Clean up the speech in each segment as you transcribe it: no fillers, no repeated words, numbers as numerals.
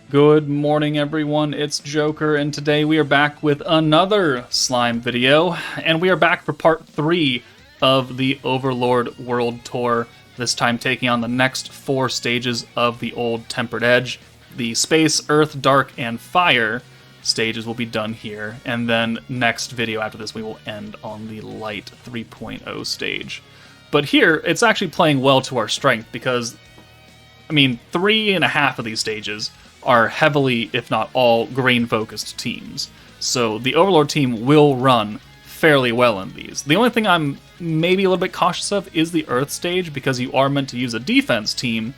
Good morning, everyone. It's Joker, and today we are back with another slime video, and we are back for part 3 of the Overlord World Tour, this time taking on the next 4 stages of the old Tempered Edge. The Space, Earth, Dark, and Fire stages will be done here, and then next video after this we will end on the Light 3.0 stage. But here, it's actually playing well to our strength, because, 3.5 of these stages are heavily, if not all, green-focused teams. So the Overlord team will run fairly well in these. The only thing I'm maybe a little bit cautious of is the Earth stage, because you are meant to use a defense team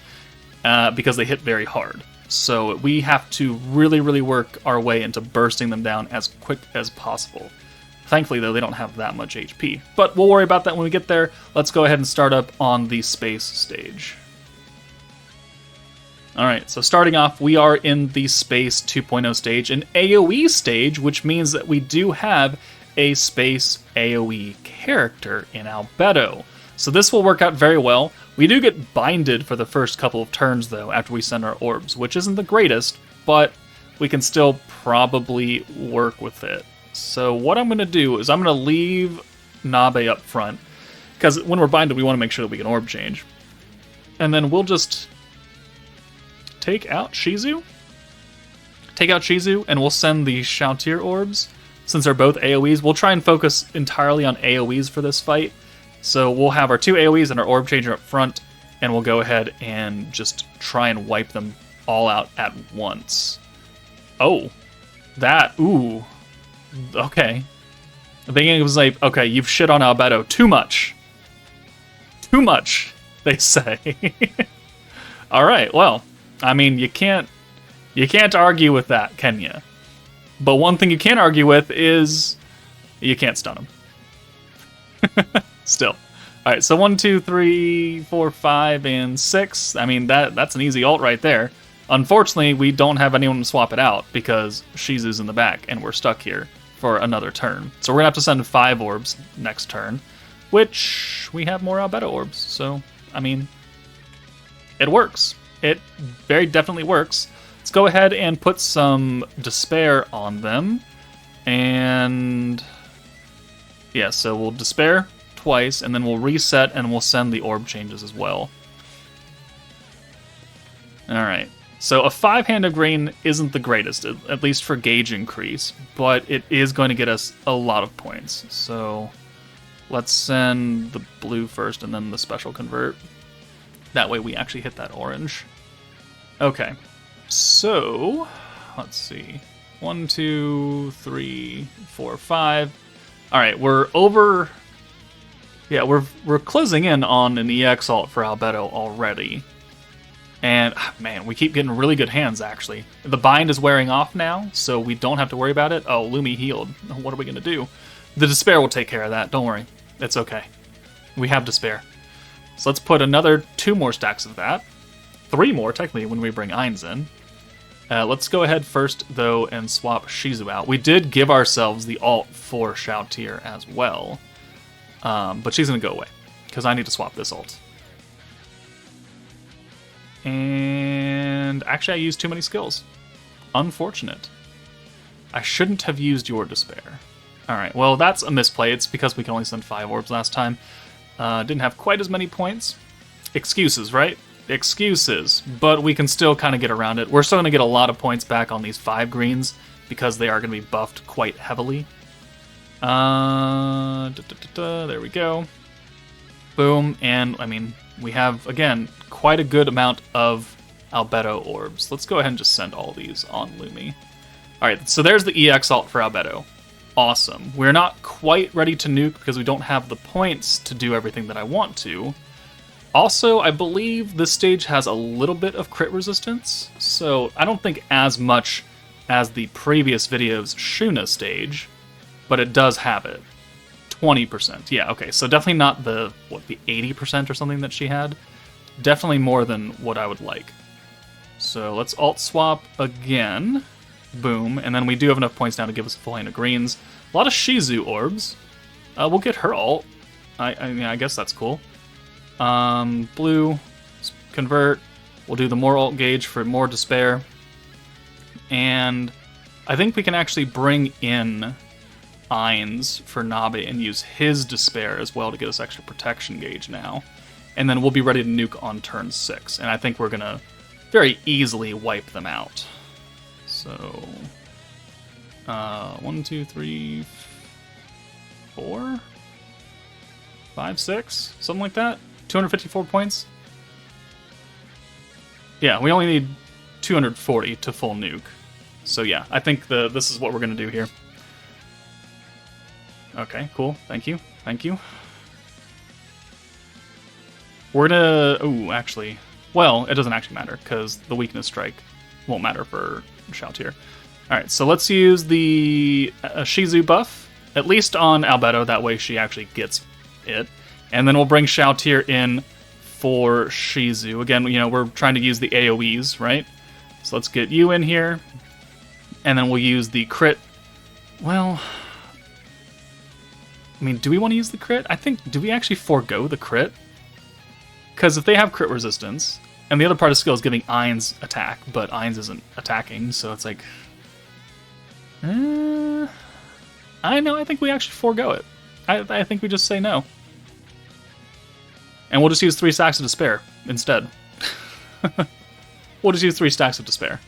because they hit very hard. So we have to really work our way into bursting them down as quick as possible. Thankfully, though, they don't have that much HP. But we'll worry about that when we get there. Let's go ahead and start up on the Space stage. Alright, so starting off, we are in the Space 2.0 stage, an AoE stage, which means that we do have a Space AoE character in Albedo. So this will work out very well. We do get binded for the first couple of turns, though, after we send our orbs, which isn't the greatest, but we can still probably work with it. So what I'm going to do is I'm going to leave Nabe up front, because when we're binded, we want to make sure that we can orb change. And then we'll just take out Shizu, and we'll send the Shoutier orbs. Since they're both AoEs, we'll try and focus entirely on AoEs for this fight. So we'll have our 2 AoEs and our orb changer up front, and we'll go ahead and just try and wipe them all out at once. Oh, that, ooh, okay. I think it was like, okay, you've shit on Albedo too much. Too much, they say. Alright, well, you can't argue with that, can you? But one thing you can argue with is you can't stun him. Still. Alright, so 1, 2, 3, 4, 5, and 6. That's an easy ult right there. Unfortunately, we don't have anyone to swap it out because Shizu's in the back, and we're stuck here for another turn. So we're going to have to send 5 orbs next turn, which we have more Albedo orbs. So, it works. It very definitely works. Let's go ahead and put some Despair on them. And yeah, so we'll Despair twice, and then we'll reset, and we'll send the orb changes as well. Alright, so a 5-handed green isn't the greatest, at least for gauge increase, but it is going to get us a lot of points. So let's send the blue first, and then the special convert. That way we actually hit that orange. Okay, so let's see. 1, 2, 3, 4, 5. All right, we're over. Yeah, we're closing in on an EX ult for Albedo already. And man, we keep getting really good hands actually. The bind is wearing off now, so we don't have to worry about it. Oh, Lumi healed. What are we gonna do? The Despair will take care of that. Don't worry, it's okay. We have Despair. So let's put another 2 more stacks of that. 3 more, technically, when we bring Ainz in. Let's go ahead first, though, and swap Shizu out. We did give ourselves the ult for Shoutier as well. But she's going to go away, because I need to swap this ult. And actually, I used too many skills. Unfortunate. I shouldn't have used your Despair. Alright, well, that's a misplay. It's because we can only send 5 orbs last time. Didn't have quite as many points. Excuses, right? Excuses, but we can still kind of get around it. We're still going to get a lot of points back on these 5 greens because they are going to be buffed quite heavily. There we go. Boom, and we have, again, quite a good amount of Albedo orbs. Let's go ahead and just send all these on Lumi. Alright, so there's the EX ult for Albedo. Awesome. We're not quite ready to nuke because we don't have the points to do everything that I want to. Also, I believe this stage has a little bit of crit resistance, so I don't think as much as the previous video's Shuna stage, but it does have it. 20%. Yeah, okay, so definitely not the 80% or something that she had. Definitely more than what I would like. So let's alt swap again. Boom, and then we do have enough points now to give us a full hand of greens. A lot of Shizu orbs. We'll get her ult. I guess that's cool. Blue, convert. We'll do the more ult gauge for more Despair. And I think we can actually bring in Ainz for Nabe and use his Despair as well to get us extra protection gauge now. And then we'll be ready to nuke on turn 6. And I think we're going to very easily wipe them out. So, 1, 2, 3, 4, 5, 6, something like that. 254 points. Yeah, we only need 240 to full nuke. So yeah, I think this is what we're going to do here. Okay, cool. Thank you. Thank you. We're gonna... Ooh, actually... Well, it doesn't actually matter, because the weakness strike won't matter for Shoutier. Alright, so let's use the Shizu buff, at least on Albedo, that way she actually gets it. And then we'll bring Shoutier in for Shizu. Again, you know, we're trying to use the AoEs, right? So let's get you in here. And then we'll use the crit. Well, I mean, do we want to use the crit? I think, do we actually forego the crit? Because if they have crit resistance, and the other part of skill is giving Ainz attack, but Ainz isn't attacking, so it's like... I know, I think we actually forego it. I think we just say no. And we'll just use 3 stacks of Despair instead. We'll just use 3 stacks of Despair.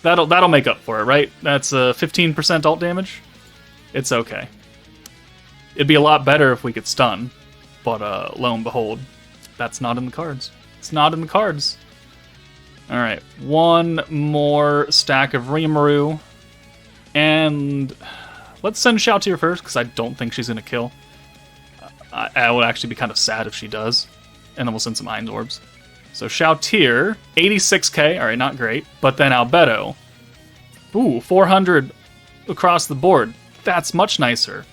That'll make up for it, right? That's 15% ult damage. It's okay. It'd be a lot better if we could stun, but lo and behold, that's not in the cards. It's not in the cards. All right, 1 more stack of Rimuru, and let's send Shoutier first because I don't think she's gonna kill. I would actually be kind of sad if she does, and then we'll send some Ainz orbs. So Shoutier, 86k, all right, not great, but then Albedo, ooh, 400 across the board. That's much nicer.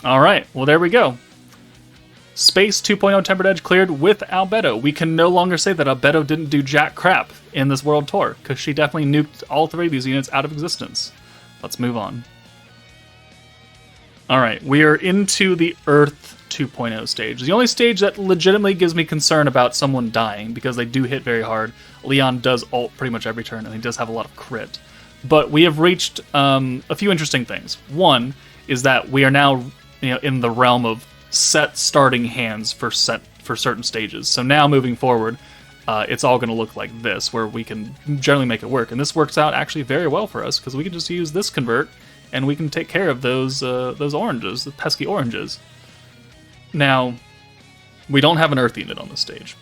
All right, well, there we go. Space 2.0 Tempered Edge cleared with Albedo. We can no longer say that Albedo didn't do jack crap in this World Tour, because she definitely nuked all 3 of these units out of existence. Let's move on. All right, we are into the Earth 2.0 stage. The only stage that legitimately gives me concern about someone dying, because they do hit very hard. Leon does ult pretty much every turn, and he does have a lot of crit. But we have reached a few interesting things. One is that we are now, you know, in the realm of set starting hands for certain stages. So now moving forward, it's all going to look like this, where we can generally make it work. And this works out actually very well for us, because we can just use this convert, and we can take care of those oranges, the pesky oranges. Now, we don't have an Earth unit on this stage,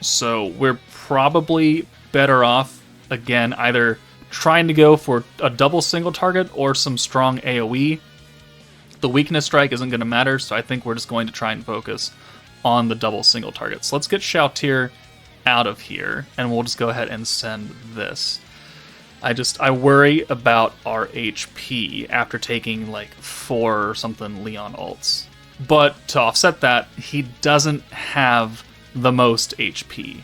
so we're probably better off, again, either trying to go for a double single target or some strong AoE. The weakness strike isn't going to matter, so I think we're just going to try and focus on the double single target. So let's get Shoutier out of here, and we'll just go ahead and send this. I worry about our HP after taking like 4 or something Leon ults. But to offset that, he doesn't have the most HP.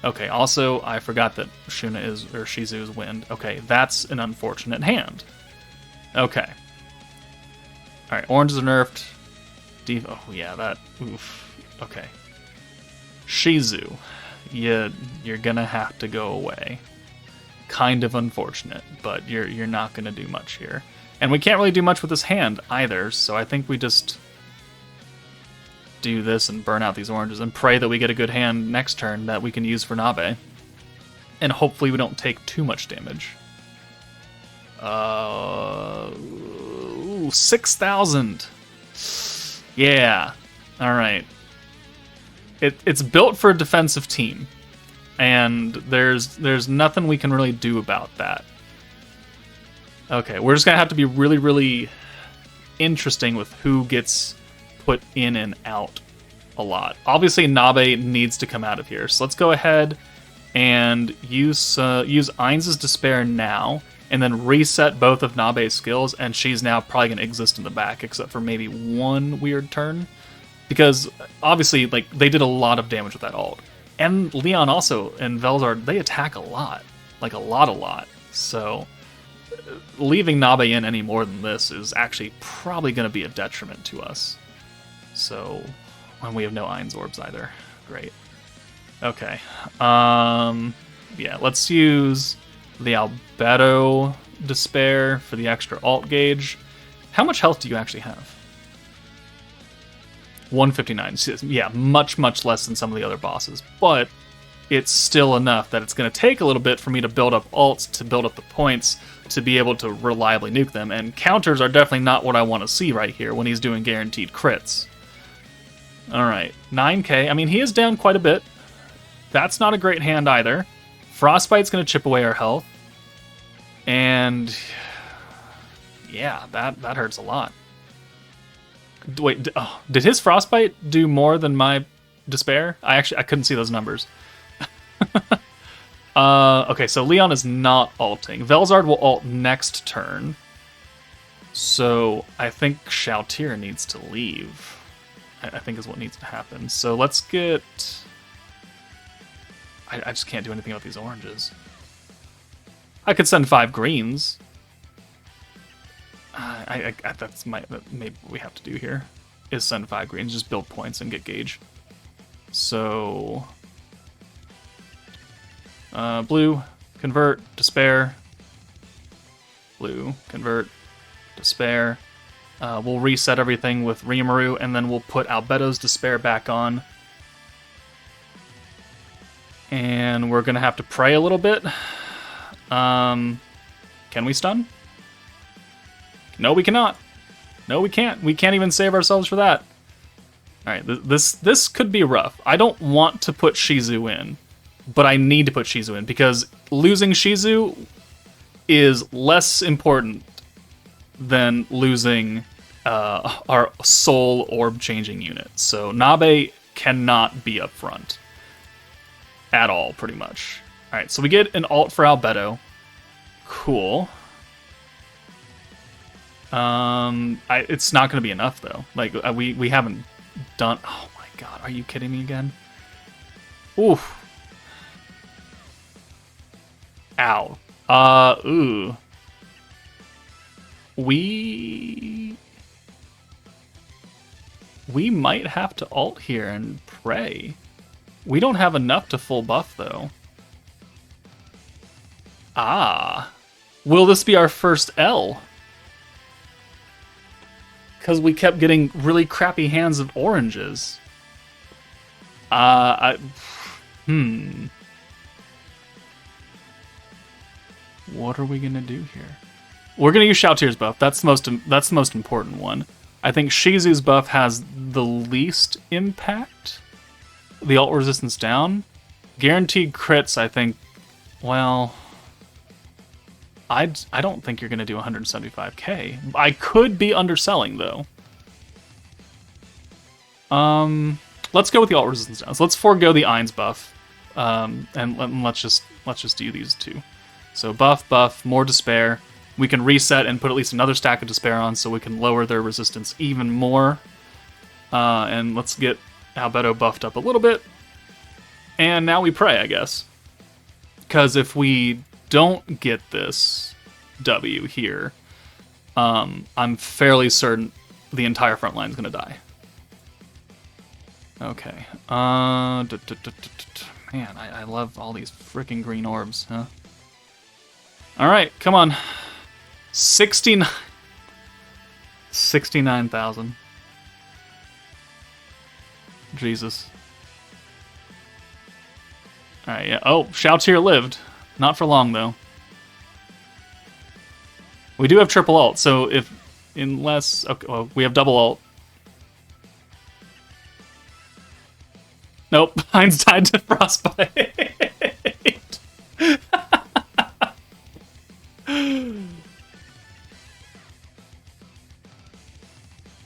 Okay, also, I forgot that Shizu is wind. Okay, that's an unfortunate hand. Okay. Alright, oranges are nerfed. Oh, yeah, that... Oof. Okay. Shizu, you're gonna have to go away. Kind of unfortunate, but you're not gonna do much here. And we can't really do much with this hand either, so I think we just do this and burn out these oranges and pray that we get a good hand next turn that we can use for Nabe. And hopefully we don't take too much damage. 6,000. Yeah. Alright. It's built for a defensive team. And there's nothing we can really do about that. Okay, we're just gonna have to be really, really interesting with who gets put in and out a lot. Obviously, Nabe needs to come out of here, so let's go ahead and use Ainz's Despair now, and then reset both of Nabe's skills, and she's now probably gonna exist in the back, except for maybe one weird turn, because obviously, like, they did a lot of damage with that ult. And Leon also, and Velzard, they attack a lot. Like, a lot. So, leaving Nabe in any more than this is actually probably going to be a detriment to us. So, and we have no Ainz orbs either. Great. Okay. Yeah, let's use the Albedo despair for the extra alt gauge. How much health do you actually have? 159. Yeah, much, much less than some of the other bosses, but it's still enough that it's going to take a little bit for me to build up alts, to build up the points, to be able to reliably nuke them, and counters are definitely not what I want to see right here when he's doing guaranteed crits. Alright, 9k. I mean, he is down quite a bit. That's not a great hand either. Frostbite's going to chip away our health. And yeah, that hurts a lot. Wait, did his Frostbite do more than my Despair? I couldn't see those numbers. Okay, so Leon is not ulting. Velzard will ult next turn. So I think Shoutir needs to leave. I think is what needs to happen. So let's get... I just can't do anything about these oranges. I could send 5 greens. That's maybe what we have to do here, is send 5 greens, just build points and get gauge. So, blue, convert, despair. Blue, convert, despair. We'll reset everything with Rimuru, and then we'll put Albedo's despair back on. And we're gonna have to pray a little bit. Can we stun? No, we cannot. No, we can't. We can't even save ourselves for that. Alright, this could be rough. I don't want to put Shizu in, but I need to put Shizu in, because losing Shizu is less important than losing our soul orb-changing unit. So Nabe cannot be up front. At all, pretty much. Alright, so we get an ult for Albedo. Cool. It's not going to be enough, though. Like, we haven't done... Oh my god, are you kidding me again? Oof. Ow. Ooh. We might have to ult here and pray. We don't have enough to full buff, though. Ah. Will this be our first L? Because we kept getting really crappy hands of oranges. What are we gonna do here? We're gonna use Shoutir's buff. That's the most important one. I think Shizu's buff has the least impact. The ult resistance down. Guaranteed crits, I think. Well, I don't think you're gonna do 175k. I could be underselling though. Let's go with the ult resistance down. So let's forego the Ain's buff, and let's just do these two. So buff, more despair. We can reset and put at least another stack of despair on, so we can lower their resistance even more. And let's get Albedo buffed up a little bit. And now we pray, I guess. Because if we don't get this W here, I'm fairly certain the entire front line is going to die. Okay. Man, I love all these freaking green orbs, huh? Alright, come on. 69,000. Jesus. Alright, yeah. Oh, Shoutir lived. Not for long, though. We do have triple ult, so unless... Okay, well, we have double ult. Nope, Heinz died to frostbite.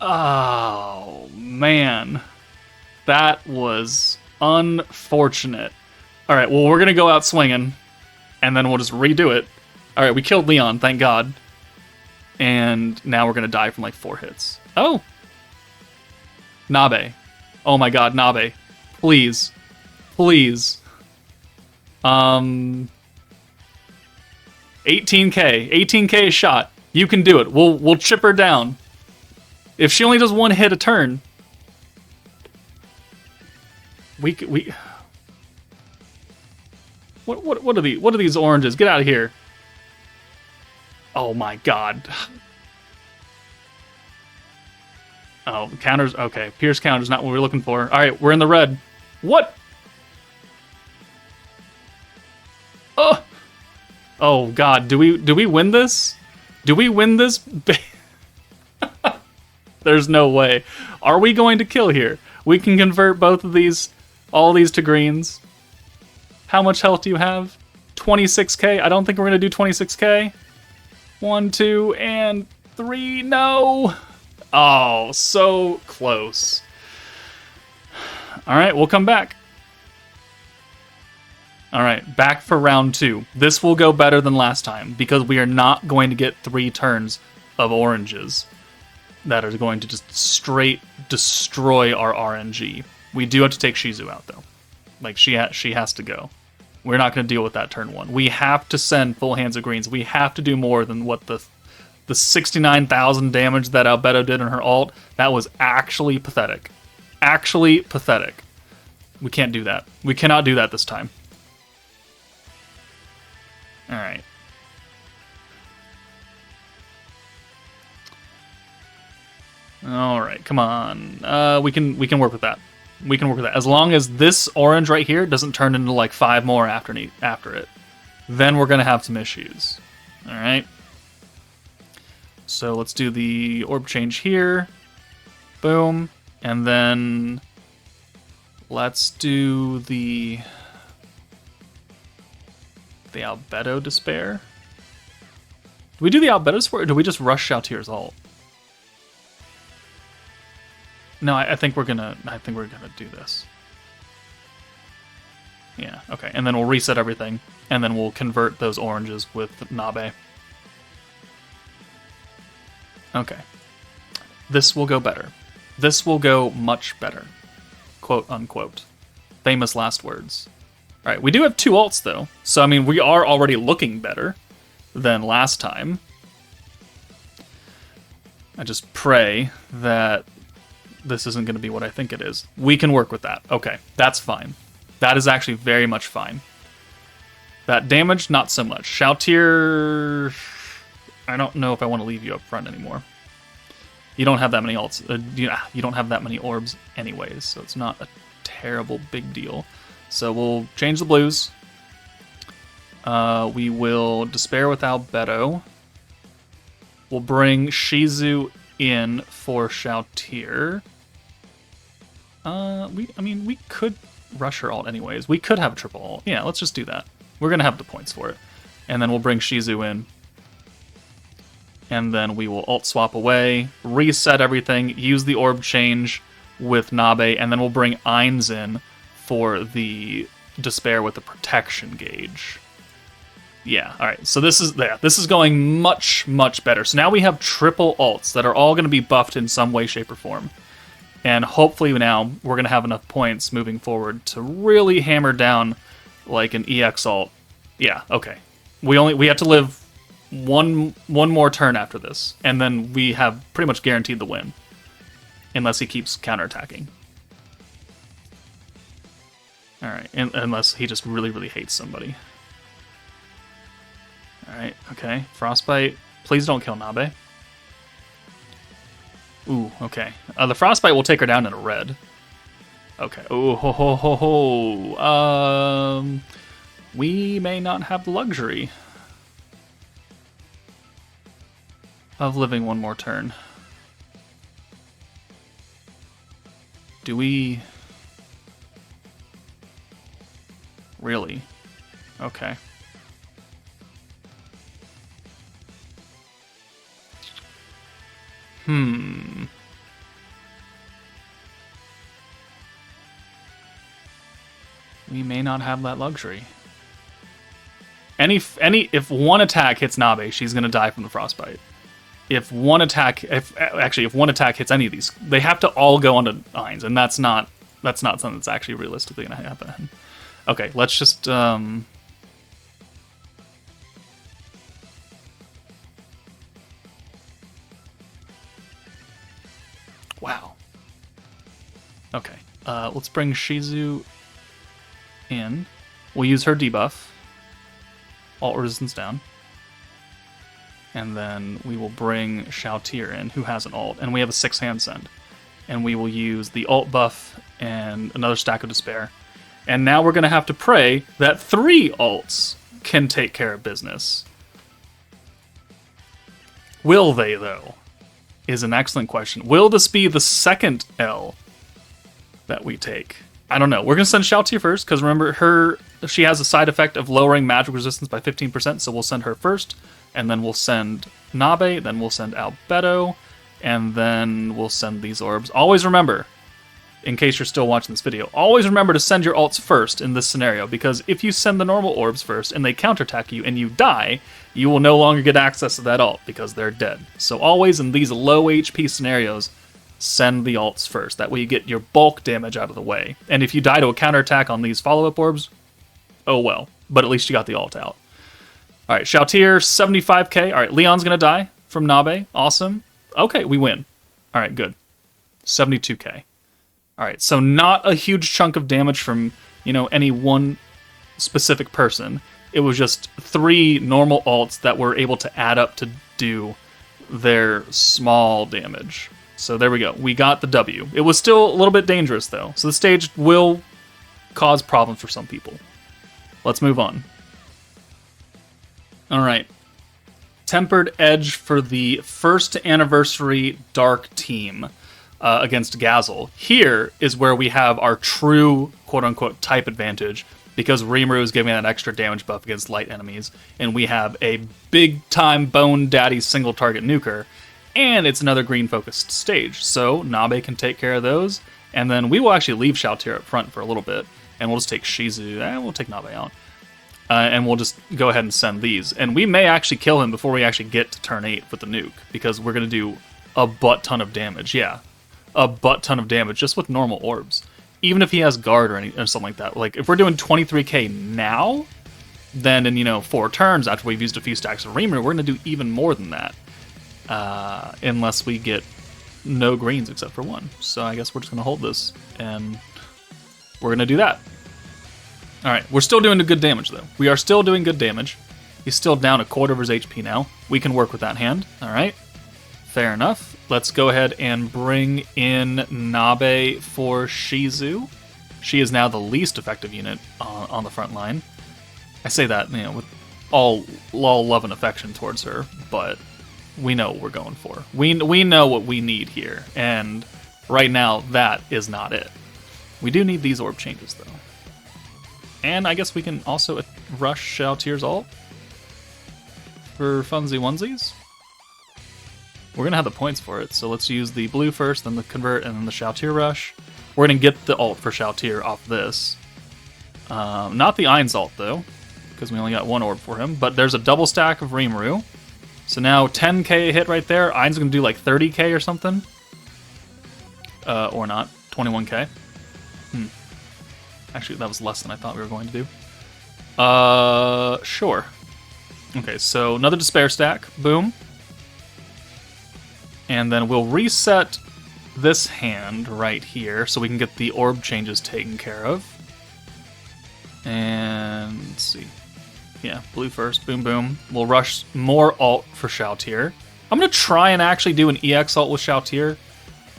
Oh, man. That was unfortunate. Alright, well, we're gonna go out swinging, and then we'll just redo it. Alright, we killed Leon, thank God. And now we're gonna die from like 4 hits. Oh! Nabe. Oh my god, Nabe. Please. Please. 18k. 18k shot. You can do it. We'll chip her down. If she only does 1 hit a turn, we what are these oranges? Get out of here. Oh my god. Oh, counters. Okay, Pierce counter's not what we're looking for. All right, we're in the red. What? Oh, oh god. Do we win this? Do we win this? There's no way. Are we going to kill here? We can convert both of these, all these to greens. How much health do you have? 26k. I don't think we're gonna do 26k. 1, 2, and 3. No. Oh, so close. All right, we'll come back. All right, back for round 2. This will go better than last time because we are not going to get 3 turns of oranges that are going to just straight destroy our RNG. We do have to take Shizu out, though. Like, she has to go. We're not going to deal with that turn 1. We have to send full hands of greens. We have to do more than what the 69,000 damage that Albedo did in her ult. That was actually pathetic. Actually pathetic. We can't do that. We cannot do that this time. All right. All right, come on. We can work with that. We can work with that. As long as this orange right here doesn't turn into like 5 more after it, then we're gonna have some issues. All right. So let's do the orb change here. Boom, and then let's do the Albedo Despair. Do we do the Albedo Despair, or do we just rush Shoutier's ult? No, I think we're gonna do this. Yeah, okay. And then we'll reset everything, and then we'll convert those oranges with Nabe. Okay. This will go better. This will go much better. Quote unquote. Famous last words. Alright, we do have 2 ults though. So I mean we are already looking better than last time. I just pray that this isn't going to be what I think it is. We can work with that. Okay, that's fine. That is actually very much fine. That damage, not so much. Shoutier, I don't know if I want to leave you up front anymore. You don't have that many ults. You don't have that many orbs anyways, so it's not a terrible big deal. So we'll change the blues. We will Despair with Albedo. We'll bring Shizu in for Shoutier. We could rush her ult anyways. We could have a triple ult. Yeah, let's just do that. We're gonna have the points for it. And then we'll bring Shizu in. And then we will ult swap away, reset everything, use the orb change with Nabe, and then we'll bring Ainz in for the Despair with the protection gauge. Yeah, alright, so this is going much, much better. So now we have triple ults that are all going to be buffed in some way, shape, or form. And hopefully now we're going to have enough points moving forward to really hammer down like an EX ult. Yeah, okay. We have to live one more turn after this, and then we have pretty much guaranteed the win. Unless he keeps counterattacking. Alright, unless he just really, really hates somebody. Alright, okay. Frostbite. Please don't kill Nabe. Ooh, okay. The Frostbite will take her down in a red. Okay. Ooh, ho, ho, ho, ho. We may not have the luxury of living one more turn. Do we... Really? Okay. We may not have that luxury. If one attack hits Nabe, she's gonna die from the frostbite. If one attack hits any of these, they have to all go onto Ainz, and that's not something that's actually realistically gonna happen. Okay, let's just wow. Okay, let's bring Shizu in. We'll use her debuff. Alt resistance down. And then we will bring Shalltear in, who has an ult, and we have a 6-hand send. And we will use the ult buff and another Stack of Despair. And now we're going to have to pray that 3 ults can take care of business. Will they, though? Is an excellent question. Will this be the second L that we take? I don't know. We're going to send Shalltear first, because remember, she has a side effect of lowering magic resistance by 15%, so we'll send her first. And then we'll send Nabe, then we'll send Albedo, and then we'll send these orbs. Always remember, in case you're still watching this video, always remember to send your ults first in this scenario, because if you send the normal orbs first and they counterattack you and you die, you will no longer get access to that ult because they're dead. So always in these low HP scenarios, send the ults first. That way you get your bulk damage out of the way. And if you die to a counterattack on these follow-up orbs, oh well. But at least you got the ult out. Alright, Shalltear, 75k. Alright, Leon's gonna die from Nabe. Awesome. Okay, we win. Alright, good. 72k. Alright, so not a huge chunk of damage from, any one specific person. It was just 3 normal ults that were able to add up to do their small damage. So there we go. We got the W. It was still a little bit dangerous, though. So the stage will cause problems for some people. Let's move on. Alright. Tempered Edge for the first anniversary Dark team against Gazel. Here is where we have our true quote-unquote type advantage, because Rimuru is giving that extra damage buff against light enemies, and we have a big-time Bone Daddy single-target nuker, and it's another green-focused stage, so Nabe can take care of those, and then we will actually leave Shalltear up front for a little bit, and we'll just take Shizu, and we'll take Nabe out. And we'll just go ahead and send these. And we may actually kill him before we actually get to turn 8 with the nuke, because we're going to do a butt-ton of damage. Yeah, a butt-ton of damage just with normal orbs. Even if he has guard or something like that. Like, if we're doing 23k now, then in, 4 turns after we've used a few stacks of Rimuru, we're going to do even more than that. Unless we get no greens except for 1. So I guess we're just going to hold this, and we're going to do that. Alright, we're still doing good damage, though. We are still doing good damage. He's still down a quarter of his HP now. We can work with that hand. Alright, fair enough. Let's go ahead and bring in Nabe for Shizu. She is now the least effective unit on the front line. I say that, with all love and affection towards her, but we know what we're going for. We know what we need here, and right now, that is not it. We do need these orb changes, though. And I guess we can also rush Shalltear's ult for funsy onesies. We're going to have the points for it, so let's use the blue first, then the convert, and then the Shalltear rush. We're going to get the ult for Shalltear off this. Not the Ain's ult, though, because we only got 1 orb for him, but there's a double stack of Rimuru. So now 10k hit right there. Ain's going to do like 30k or something. Or not. 21k. Actually, that was less than I thought we were going to do. Sure. Okay, so another Despair stack. Boom. And then we'll reset this hand right here so we can get the orb changes taken care of. And let's see. Yeah, blue first. Boom, boom. We'll rush more ult for Shalltear. I'm going to try and actually do an EX ult with Shalltear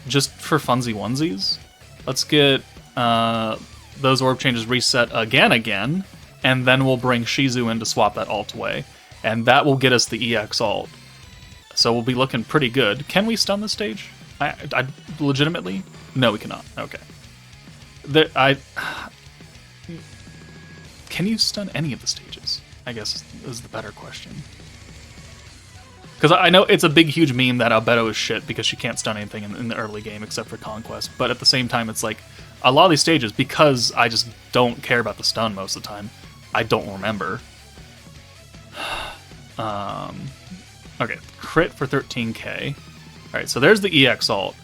just for funsy onesies. Let's get those orb changes reset again, and then we'll bring Shizu in to swap that ult away. And that will get us the EX ult. So we'll be looking pretty good. Can we stun this stage? I legitimately? No, we cannot. Okay. Can you stun any of the stages? I guess is the better question. Because I know it's a big, huge meme that Albedo is shit because she can't stun anything in the early game except for Conquest. But at the same time, it's like, a lot of these stages, because I just don't care about the stun most of the time, I don't remember. Okay, crit for 13k. Alright, so there's the EX ult.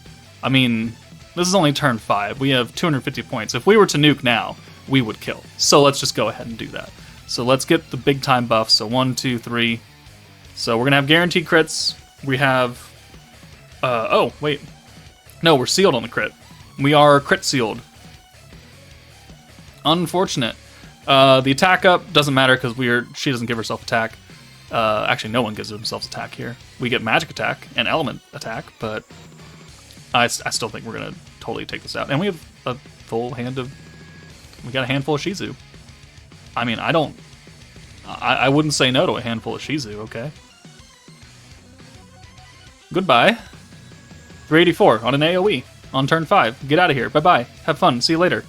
I mean, this is only turn 5. We have 250 points. If we were to nuke now, we would kill. So let's just go ahead and do that. So let's get the big time buff. So 1, 2, 3. So we're going to have guaranteed crits. We have... oh, wait. No, we're sealed on the crit. We are crit sealed. Unfortunate. The attack up doesn't matter because she doesn't give herself attack. Actually, no one gives themselves attack here. We get magic attack and element attack, but I still think we're going to totally take this out. And we have a full hand of... We got a handful of Shizu. I mean, I wouldn't say no to a handful of Shizu, okay? Goodbye. 384 on an AoE on turn 5. Get out of here. Bye-bye. Have fun. See you later.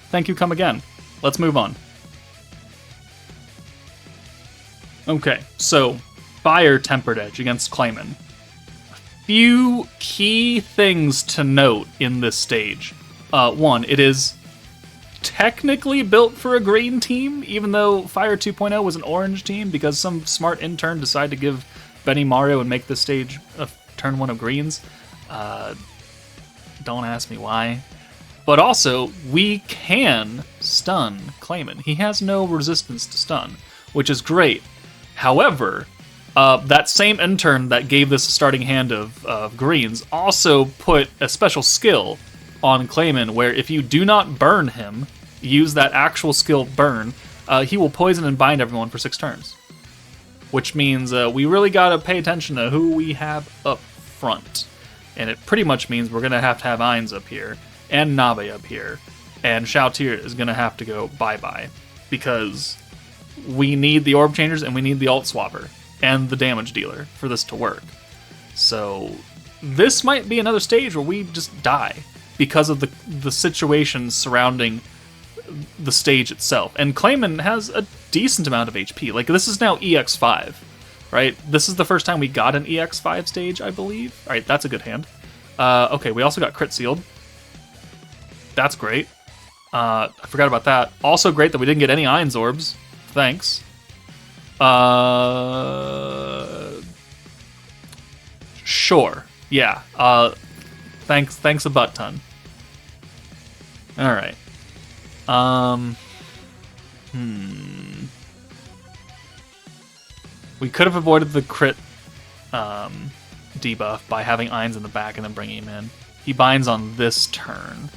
Thank you. Come again. Let's move on. Okay, so Fire Tempered Edge against Clayman. Few key things to note in this stage. One, it is technically built for a green team, even though Fire 2.0 was an orange team, because some smart intern decided to give Benny Mario and make this stage a turn 1 of greens. Don't ask me why. But also, we can stun Clayman. He has no resistance to stun, which is great. However, that same intern that gave this a starting hand of greens also put a special skill on Clayman, where if you do not burn him, use that actual skill burn, he will poison and bind everyone for 6 turns. Which means we really gotta pay attention to who we have up front. And it pretty much means we're gonna have to have Ainz up here, and Nabe up here, and Shoutir is gonna have to go bye-bye, because we need the orb changers and we need the alt swapper and the damage dealer for this to work. So this might be another stage where we just die because of the situations surrounding the stage itself. And Clayman has a decent amount of HP. Like, this is now EX5, right? This is the first time we got an EX5 stage, I believe. All right, that's a good hand. Okay, we also got crit sealed. That's great. I forgot about that. Also great that we didn't get any Ainz orbs. Thanks. Sure. Yeah. Thanks a butt ton. Alright. We could have avoided the crit debuff by having Ainz in the back and then bringing him in. He binds on this turn,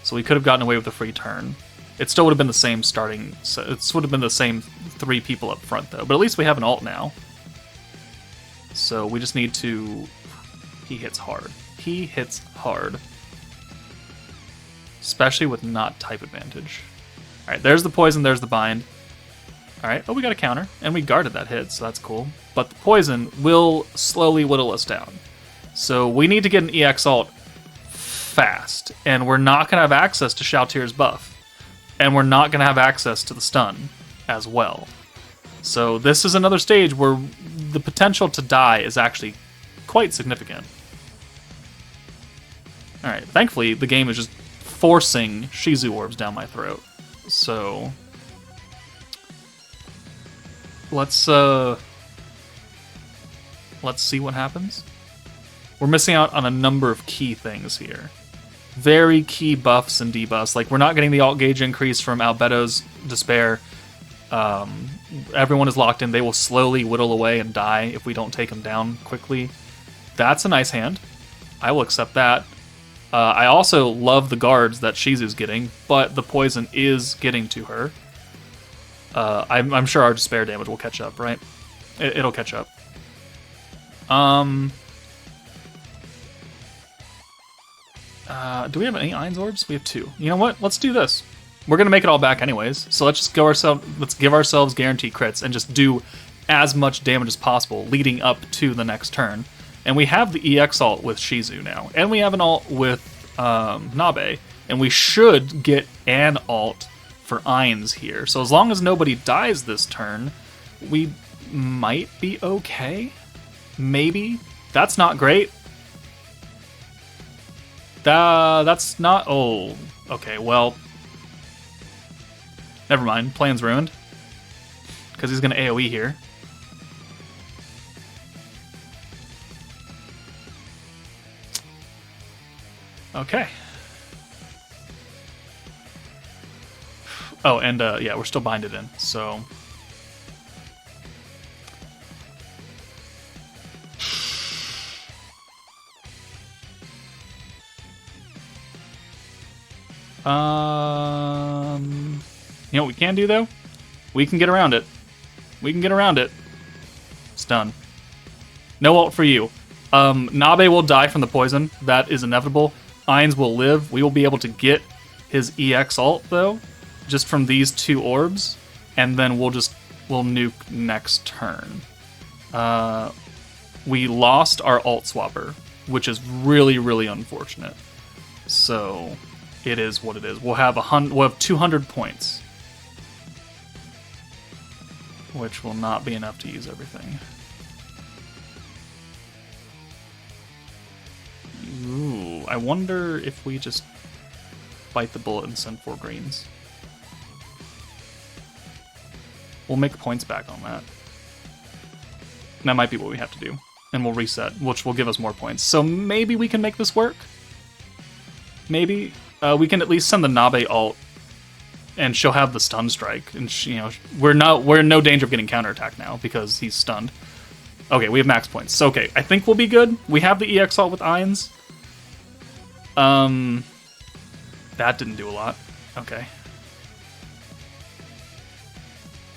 so we could have gotten away with a free turn. It still would have been the same starting... It would have been the same 3 people up front, though. But at least we have an ult now. So we just need to... He hits hard. He hits hard. Especially with not type advantage. Alright, there's the poison, there's the bind. Alright, oh, we got a counter. And we guarded that hit, so that's cool. But the poison will slowly whittle us down. So we need to get an EX ult fast. And we're not going to have access to Shoutir's buff. And we're not going to have access to the stun as well. So this is another stage where the potential to die is actually quite significant. Alright, thankfully the game is just forcing Shizu orbs down my throat. So let's see what happens. We're missing out on a number of key things here. Very key buffs and debuffs. Like, we're not getting the alt gauge increase from Albedo's Despair. Everyone is locked in. They will slowly whittle away and die if we don't take them down quickly. That's a nice hand. I will accept that. I also love the guards that Shizu's getting, but the poison is getting to her. I'm sure our Despair damage will catch up, right? It'll catch up. Do we have any Ainz orbs? We have 2. You know what? Let's do this. We're gonna make it all back anyways. So let's just let's give ourselves guaranteed crits and just do as much damage as possible leading up to the next turn. And we have the EX ult with Shizu now, and we have an ult with Nabe, and we should get an ult for Ainz here. So as long as nobody dies this turn, we might be okay. Maybe. That's not great. That's not... Oh, okay, well... Never mind, plan's ruined. Because he's going to AoE here. Okay. Oh, and yeah, we're still binded in, so... You know what we can do, though? We can get around it. We can get around it. done. No ult for you. Nabe will die from the poison. That is inevitable. Ainz will live. We will be able to get his EX ult, though, just from these 2 orbs. And then we'll nuke next turn. We lost our ult swapper, which is really, really unfortunate. So it is what it is. We'll have 200 points, which will not be enough to use everything. Ooh, I wonder if we just bite the bullet and send 4 greens. We'll make points back on that. That might be what we have to do. And we'll reset, which will give us more points. So maybe we can make this work? Maybe. We can at least send the Nabe ult, and she'll have the stun strike. And we're in no danger of getting counterattacked now because he's stunned. Okay, we have max points. So okay, I think we'll be good. We have the EX ult with Ainz. That didn't do a lot. Okay.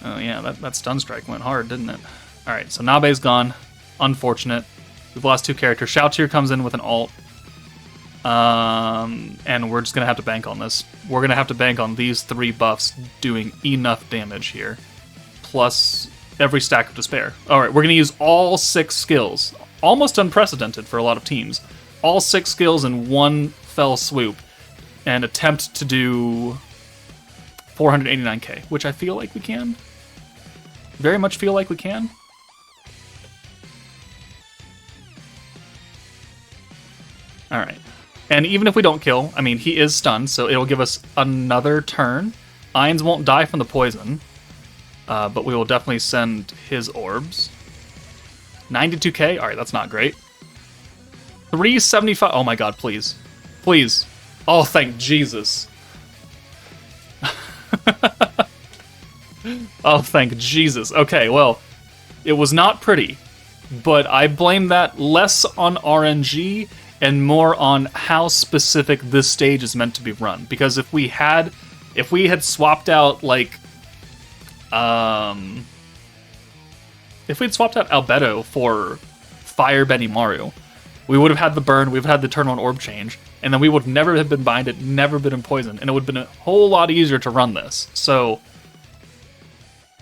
Oh yeah, that stun strike went hard, didn't it? Alright, so Nabe's gone. Unfortunate. We've lost 2 characters. Xiaotier comes in with an ult. And we're just going to have to bank on this. We're going to have to bank on these 3 buffs doing enough damage here. Plus every stack of despair. Alright, we're going to use all 6 skills. Almost unprecedented for a lot of teams. All 6 skills in one fell swoop. And attempt to do 489k, which I feel like we can. Very much feel like we can. Alright. And even if we don't kill, I mean, he is stunned, so it'll give us another turn. Ainz won't die from the poison, but we will definitely send his orbs. 92k? Alright, that's not great. 375. Oh my god, please. Please. Oh, thank Jesus. Oh, thank Jesus. Okay, well, it was not pretty, but I blame that less on RNG and more on how specific this stage is meant to be run. Because if we had swapped out, like, if we'd swapped out Albedo for Fire Benimaru, we would have had the burn, we've had the turn on orb change, and then we would never have been binded, never been poisoned, and it would have been a whole lot easier to run this. So,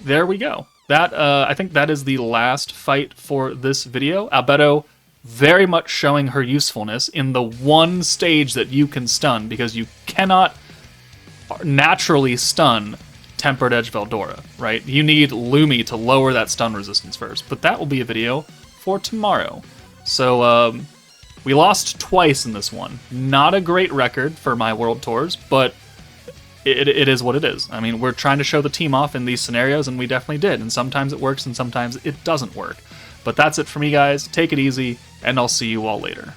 there we go. That, I think that is the last fight for this video. Albedo very much showing her usefulness in the one stage that you can stun, because you cannot naturally stun Tempered Edge Veldora, right? You need Lumi to lower that stun resistance first, but that will be a video for tomorrow. So, we lost twice in this one. Not a great record for my World Tours, but it is what it is. I mean, we're trying to show the team off in these scenarios, and we definitely did, and sometimes it works and sometimes it doesn't work. But that's it for me, guys. Take it easy, and I'll see you all later.